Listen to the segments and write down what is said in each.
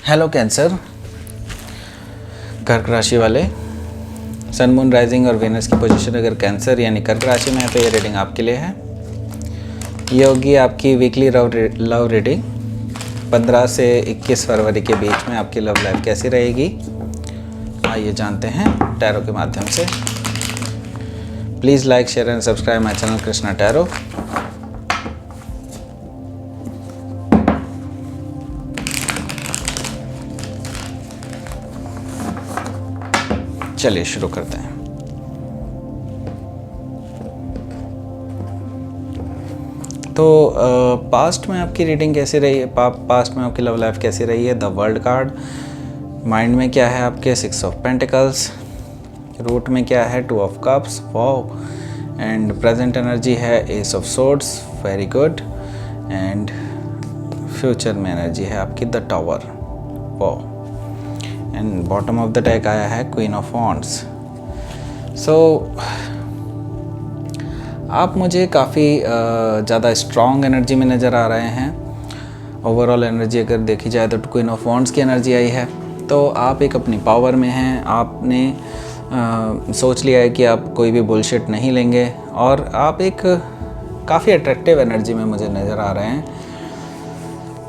Hello cancer, कर्क राशि वाले। सन, मून, राइजिंग और वीनस की पोजीशन अगर कैंसर यानी कर्क राशि में है तो ये रीडिंग आपके लिए है। ये होगी आपकी वीकली लव रीडिंग। 15 से 21 फरवरी के बीच में आपकी लव लाइफ कैसी रहेगी, आइए जानते हैं टैरो के माध्यम से। Please like, share and subscribe my channel Krishna tarot. चलिए शुरू करते हैं। तो पास्ट में आपकी रीडिंग कैसी रही है, पास्ट में आपकी लव लाइफ कैसी रही है। The world card. माइंड में क्या है आपके 6 ऑफ पेंटिकल्स। रूट में क्या है 2 of cups, wow. And present energy है ace of swords, very good. And future में एनर्जी है आपकी the tower, wow. And bottom of the deck आया है क्वीन ऑफ वॉन्ड्स। सो आप मुझे काफ़ी ज़्यादा स्ट्रॉन्ग एनर्जी में नज़र आ रहे हैं। ओवरऑल एनर्जी अगर देखी जाए तो क्वीन ऑफ वॉन्ड्स की एनर्जी आई है। तो आप एक अपनी पावर में हैं। आपने सोच लिया है कि आप कोई भी बुलशिट नहीं लेंगे और आप एक काफ़ी अट्रैक्टिव एनर्जी में मुझे नज़र आ रहे हैं।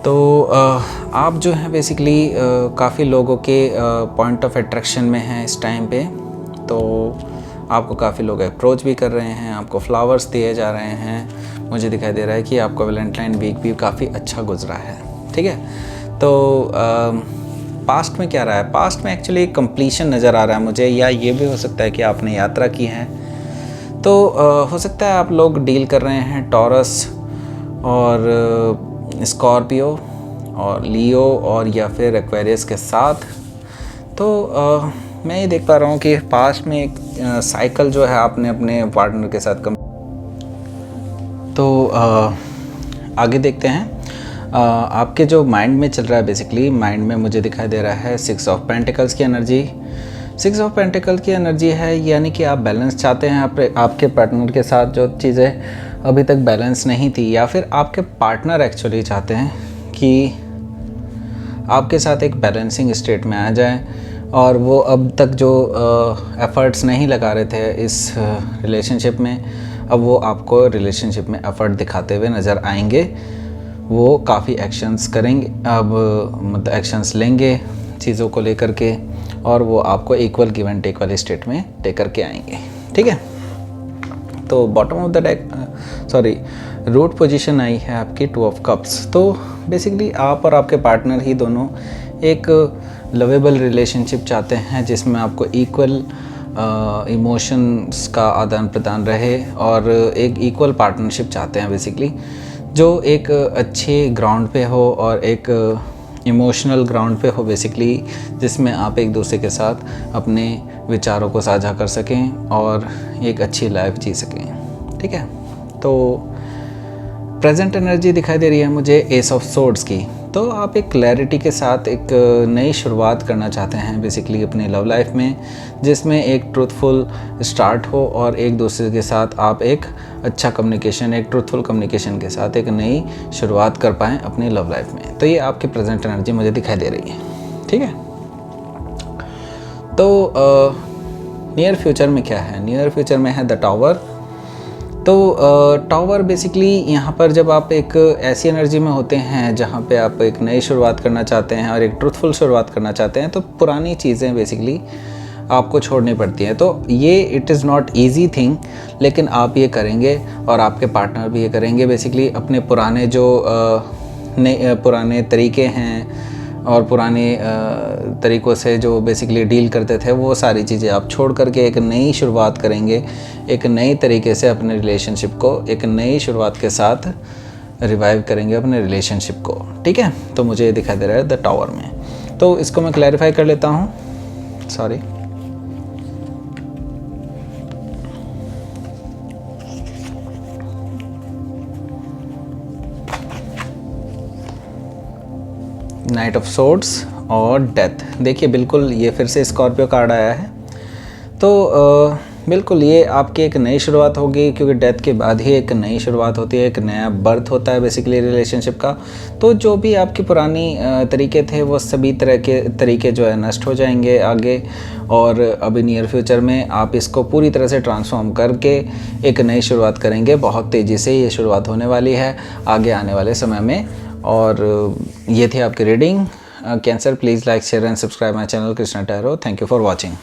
तो आप जो हैं बेसिकली काफ़ी लोगों के पॉइंट ऑफ अट्रैक्शन में हैं इस टाइम पे। तो आपको काफ़ी लोग अप्रोच भी कर रहे हैं, आपको फ्लावर्स दिए जा रहे हैं। मुझे दिखाई दे रहा है कि आपका वैलेंटाइन वीक भी काफ़ी अच्छा गुजरा है, ठीक है। तो पास्ट में क्या रहा है, पास्ट में एक्चुअली कंप्लीशन नज़र आ रहा है मुझे, या ये भी हो सकता है कि आपने यात्रा की है। तो हो सकता है आप लोग डील कर रहे हैं टॉरस और स्कॉर्पियो और लियो और या फिर एक्वेरियस के साथ। तो मैं ये देख पा रहा हूँ कि पास्ट में एक साइकिल जो है आपने अपने पार्टनर के साथ तो आगे देखते हैं। आपके जो माइंड में चल रहा है, बेसिकली माइंड में मुझे दिखाई दे रहा है 6 ऑफ पेंटिकल्स की एनर्जी। 6 ऑफ पेंटिकल्स की एनर्जी है, यानी कि आप बैलेंस चाहते हैं आपके पार्टनर के साथ। जो चीज़ें अभी तक बैलेंस नहीं थी, या फिर आपके पार्टनर एक्चुअली चाहते हैं कि आपके साथ एक बैलेंसिंग स्टेट में आ जाए, और वो अब तक जो एफ़र्ट्स नहीं लगा रहे थे इस रिलेशनशिप में, अब वो आपको रिलेशनशिप में एफ़र्ट दिखाते हुए नज़र आएंगे। वो काफ़ी एक्शंस करेंगे, अब मतलब एक्शंस लेंगे चीज़ों को लेकर के, और वो आपको इक्वल गिव एंड टेक वाले स्टेट में टेक करके आएंगे, ठीक है। तो bottom of the deck root position आई है आपकी 2 ऑफ कप्स। तो बेसिकली आप और आपके पार्टनर ही दोनों एक लवेबल रिलेशनशिप चाहते हैं, जिसमें आपको इक्वल इमोशंस का आदान प्रदान रहे, और एक इक्वल पार्टनरशिप चाहते हैं बेसिकली, जो एक अच्छे ग्राउंड पे हो और एक इमोशनल ग्राउंड पे हो बेसिकली, जिसमें आप एक दूसरे के साथ अपने विचारों को साझा कर सकें और एक अच्छी लाइफ जी सकें, ठीक है। तो प्रेजेंट एनर्जी दिखाई दे रही है मुझे एस ऑफ सोर्ड्स की। तो आप एक क्लैरिटी के साथ एक नई शुरुआत करना चाहते हैं बेसिकली अपनी लव लाइफ में, जिसमें एक ट्रूथफुल स्टार्ट हो और एक दूसरे के साथ आप एक अच्छा कम्युनिकेशन, एक ट्रूथफुल कम्युनिकेशन के साथ एक नई शुरुआत कर पाएँ अपनी लव लाइफ में। तो ये आपकी प्रेजेंट एनर्जी मुझे दिखाई दे रही है, ठीक है। तो नियर फ्यूचर में क्या है, नियर फ्यूचर में है द टावर। तो टावर बेसिकली यहाँ पर जब आप एक ऐसी एनर्जी में होते हैं जहाँ पे आप एक नई शुरुआत करना चाहते हैं और एक ट्रूथफुल शुरुआत करना चाहते हैं, तो पुरानी चीज़ें बेसिकली आपको छोड़नी पड़ती हैं। तो ये it is not easy thing, लेकिन आप ये करेंगे और आपके पार्टनर भी ये करेंगे बेसिकली। अपने पुराने जो पुराने तरीके हैं और पुराने तरीक़ों से जो बेसिकली डील करते थे, वो सारी चीज़ें आप छोड़ करके एक नई शुरुआत करेंगे, एक नई तरीके से अपने रिलेशनशिप को एक नई शुरुआत के साथ रिवाइव करेंगे अपने रिलेशनशिप को, ठीक है। तो मुझे ये दिखाई दे रहा है द टावर में। तो इसको मैं क्लैरिफाई कर लेता हूँ, सॉरी। नाइट ऑफ सोर्ड्स और डेथ। देखिए बिल्कुल ये फिर से स्कॉर्पियो कार्ड आया है। तो बिल्कुल, ये आपकी एक नई शुरुआत होगी, क्योंकि डेथ के बाद ही एक नई शुरुआत होती है, एक नया बर्थ होता है बेसिकली रिलेशनशिप का। तो जो भी आपकी पुरानी तरीके थे वो सभी तरह के तरीके जो है नष्ट हो जाएंगे आगे, और अभी नियर फ्यूचर में आप इसको पूरी तरह से ट्रांसफॉर्म करके एक नई शुरुआत करेंगे। बहुत तेज़ी से ये शुरुआत होने वाली है आगे आने वाले समय में। और ये थी आपकी reading. Cancer, please like share and subscribe my channel Krishna tarot. Thank you for watching.